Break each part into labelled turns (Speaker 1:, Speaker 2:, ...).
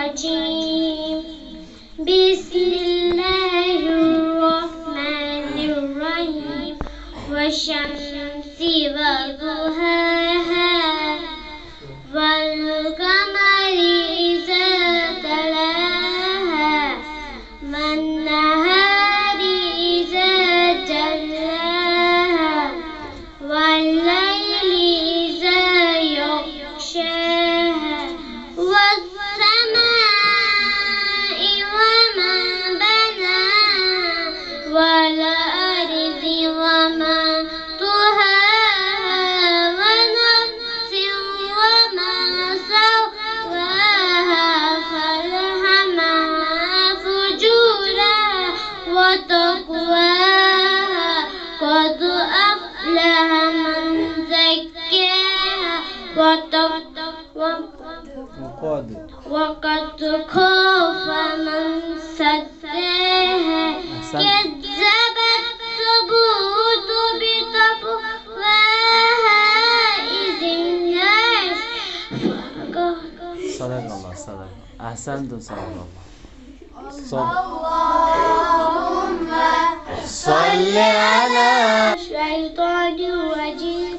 Speaker 1: الرجيم بسم الله الرحمن الرحيم والشمس وضحاها والقمر إذا تلاها والنهار إذا جلاها والليل إذا يغشاها والسماء وما بناها والأرض وما طحاها ونفس وما سواها فألهمها فجورها وتقواها قد أفلح من زكاها وقد خاب من سداها كذبت ثمود بطغواها إذ الناس
Speaker 2: صدق الله صدق أحسنتم صدق الله
Speaker 1: اللهم
Speaker 2: صل على
Speaker 1: الشيطان الرجيم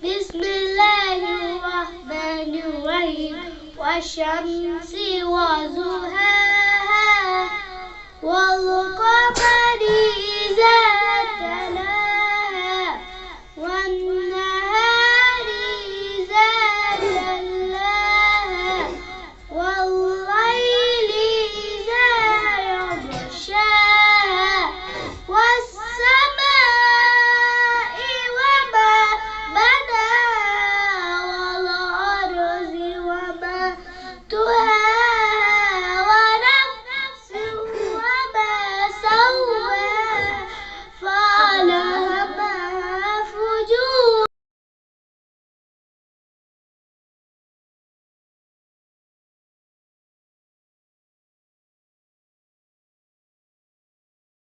Speaker 1: بسم الله الرحمن الرحيم والشمس وضحاها والقمر